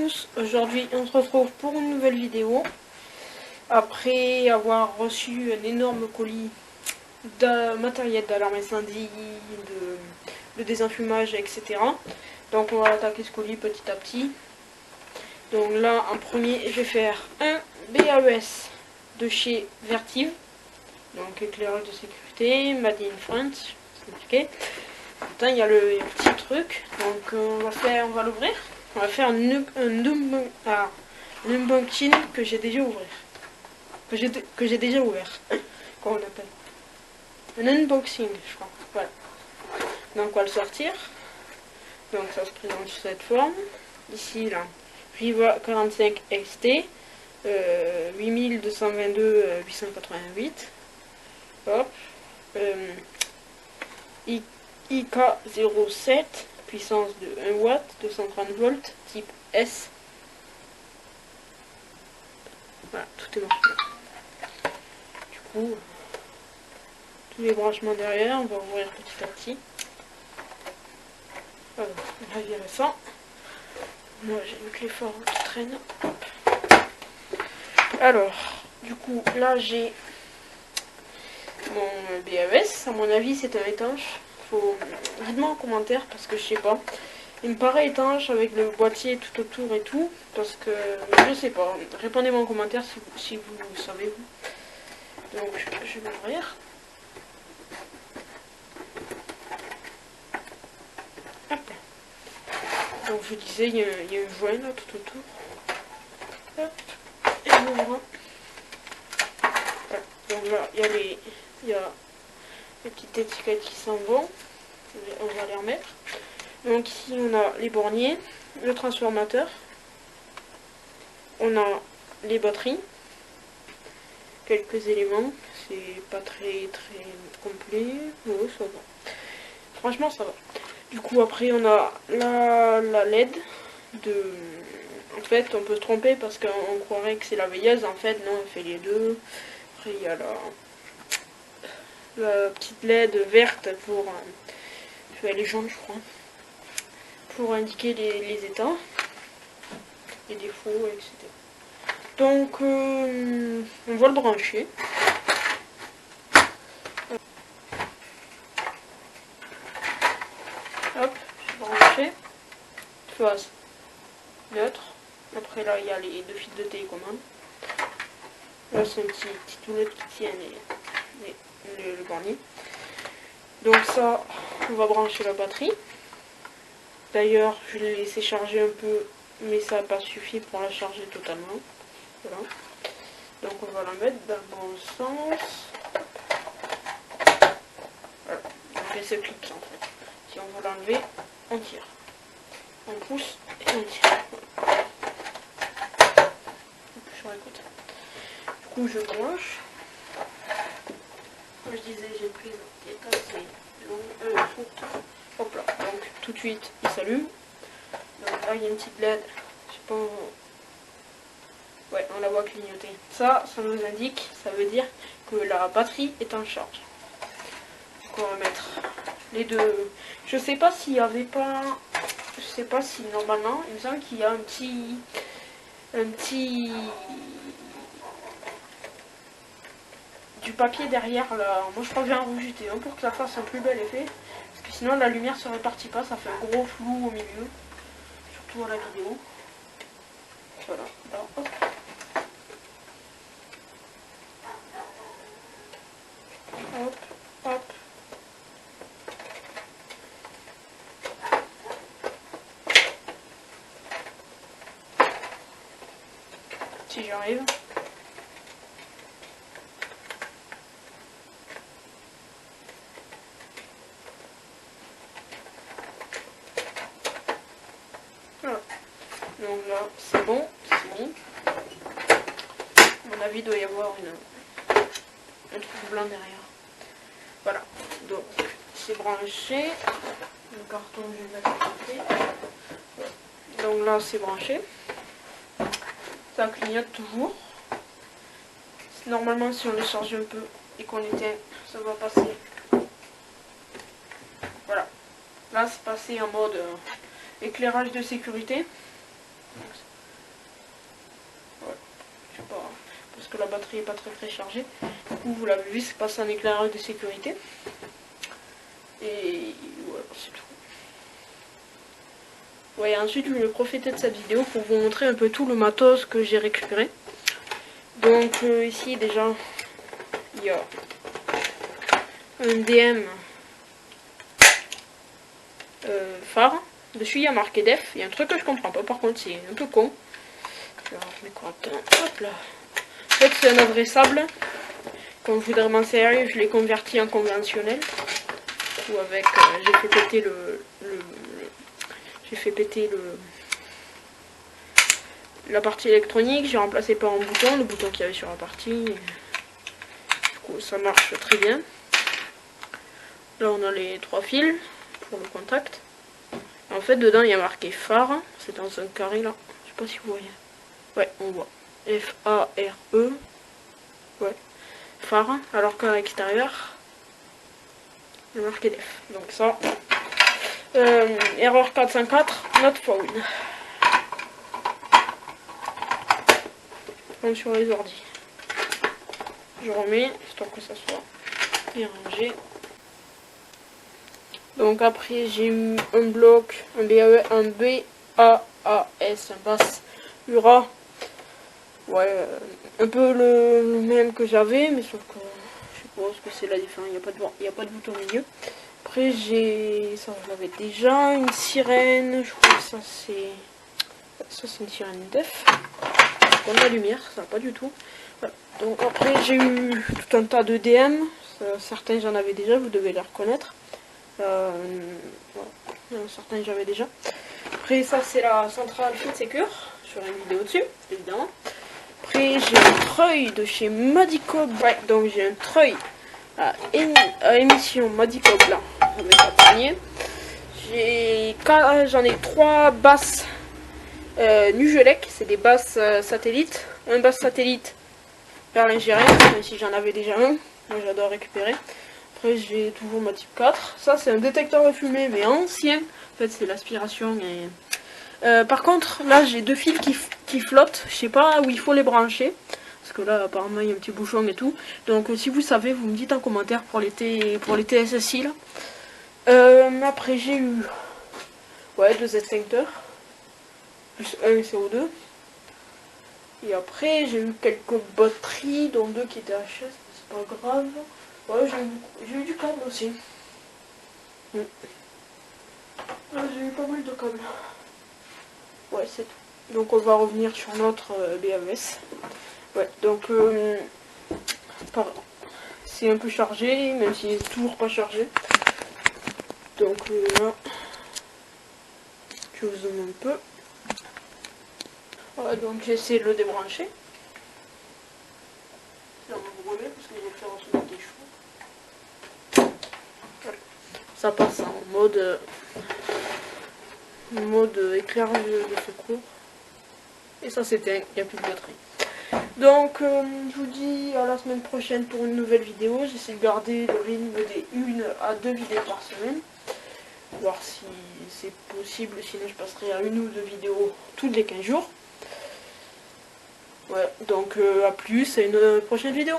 tous, aujourd'hui on se retrouve pour une nouvelle vidéo. Après avoir reçu un énorme colis de matériel d'alarme incendie, de désenfumage, etc. Donc on va attaquer ce colis petit à petit. Donc là en premier je vais faire un BAES de chez Vertiv. Donc éclairage de sécurité, Made in France, c'est marqué. Putain, il y a le petit truc. Donc on va l'ouvrir. On va faire un unboxing que j'ai déjà ouvert. Que j'ai déjà ouvert. Comment on appelle? Un unboxing, je crois. Voilà. Donc on va le sortir. Donc ça se présente sous cette forme. Ici là, Riva 45 XT, 8222 888. Hop. IK07, puissance de 1 watt, 230 volts, type S. Voilà, tout est marqué. Du coup, tous les branchements derrière, on va ouvrir petit à petit. Alors, on va virer ça. Moi, j'ai une clé fort qui traîne. Hop. Alors, du coup, là, j'ai mon BAES. À mon avis, c'est un étanche. Dites-moi en commentaire parce que je sais pas. Il me paraît étanche avec le boîtier tout autour et tout. Parce que je sais pas. Répondez-moi en commentaire si vous savez vous. Donc je vais l'ouvrir. Hop. Donc je disais, il y a une joint là tout autour. Hop. Et on ouvre. Voilà. Donc là, il y a les petites étiquettes qui s'en vont. On va les remettre. Donc ici on a les borniers, le transformateur, on a les batteries, quelques éléments, c'est pas très complet, mais ça va. Franchement ça va. Du coup après on a la LED de... En fait on peut se tromper parce qu'on croirait que c'est la veilleuse, en fait non, elle fait les deux. Après il y a la petite LED verte pour... elle est jaune je crois. Pour indiquer les états, les défauts, etc. Donc, on va le brancher. Hop, je branché. Phase neutre. Après là, il y a les deux fils de télécommande. Là, c'est un petit toulette qui tient le bornier. Donc ça, on va brancher la batterie. D'ailleurs, je l'ai laissé charger un peu, mais ça n'a pas suffi pour la charger totalement. Voilà. Donc on va la mettre dans le bon sens. Voilà. Donc elle se clipse en fait. Si on veut l'enlever, on tire. On pousse et on tire. Voilà. Sur les côtés. Du coup je branche. Comme je disais, j'ai pris qui est assez long. Hop là. Donc tout de suite il s'allume. Donc là il y a une petite LED. Je sais pas. Ouais, on la voit clignoter. Ça nous indique, ça veut dire que la batterie est en charge. Donc on va mettre les deux. Je sais pas s'il y avait pas... Je sais pas si normalement, il me semble qu'il y a un petit... du papier derrière là. Moi je crois que j'ai en rajouté pour que ça fasse un plus bel effet. Parce que sinon la lumière se répartit pas, ça fait un gros flou au milieu. Surtout à la vidéo. Voilà. Alors, hop. Hop, hop. Si j'arrive. Voilà. Donc là, c'est bon, c'est mis. À mon avis, il doit y avoir un truc blanc derrière. Voilà. Donc, c'est branché. Le carton, je vais mettre de côté. Donc là, c'est branché. Ça clignote toujours. Normalement, si on le charge un peu et qu'on éteint, ça va passer. Voilà. Là, c'est passé en mode éclairage de sécurité. parce que la batterie est pas très chargée. Du coup, vous l'avez vu, c'est pas un éclairage de sécurité. Et voilà, c'est tout. Ouais, ensuite je vais profiter de cette vidéo pour vous montrer un peu tout le matos que j'ai récupéré. Donc ici déjà, il y a un DM phare. Dessus il y a marqué def. Il y a un truc que je comprends pas, par contre c'est un peu con. Alors, hop là. En fait c'est un adressable. Quand je voudrais m'en servir, je l'ai converti en conventionnel. Ou avec, j'ai fait péter la partie électronique, j'ai remplacé par un bouton, le bouton qu'il y avait sur la partie. Du coup ça marche très bien. Là on a les 3 fils pour le contact. En fait dedans il y a marqué phare, c'est dans un carré là, je sais pas si vous voyez. Ouais, on voit. F-A-R-E. Ouais. Phare, alors qu'à l'extérieur, il y a marqué def. Donc ça. Erreur 404, not found. Comme sur les ordi. Je remets, histoire que ça soit bien rangé. Donc après j'ai eu un bloc, un BAE, un BAAS, un basse URA. Ouais, un peu le même que j'avais, mais sauf que je suppose que c'est la différence, il n'y a pas de bouton au milieu. Après j'ai, ça je l'avais déjà, une sirène, je crois que ça c'est une sirène def. Comme la lumière, ça va pas du tout. Voilà. Donc après j'ai eu tout un tas de DM, certains j'en avais déjà, vous devez les reconnaître. Voilà. Certains j'avais déjà. Après ça c'est la centrale Fit Secure, je ferai une vidéo dessus, évidemment. Après j'ai un treuil de chez Madicob, ouais, donc j'ai un treuil à émission Madicob là, j'en ai 3 basses Nugelec, c'est des basses satellites, un basse satellite vers l'ingérien, même si j'en avais déjà un, moi j'adore récupérer. Après j'ai toujours ma type 4, ça c'est un détecteur de fumée mais ancien, en fait c'est l'aspiration et... par contre là j'ai 2 fils qui flottent, je sais pas où il faut les brancher, parce que là apparemment il y a un petit bouchon et tout, donc si vous savez vous me dites en commentaire pour les TSSI là. Après j'ai eu 2 extincteurs, plus un CO2. Et après j'ai eu quelques batteries, dont 2 qui étaient HS, c'est pas grave. Ouais, j'ai eu du câble aussi. J'ai eu pas mal de câbles. Ouais, c'est tout. Donc on va revenir sur notre BAES. Ouais, donc c'est un peu chargé, même s'il est toujours pas chargé. Donc là, je vous zoome un peu. Voilà, donc j'ai essayé de le débrancher. Là, on va brûler parce que je vais faire un truc des choux. Voilà. Ça passe en mode éclairage de secours. Et ça s'éteint, il n'y a plus de batterie. Donc je vous dis à la semaine prochaine pour une nouvelle vidéo. J'essaie de garder le rythme des 1 à 2 vidéos par semaine. Voir si c'est possible, sinon je passerai à 1 ou 2 vidéos tous les 15 jours. Ouais, donc à plus, à une prochaine vidéo.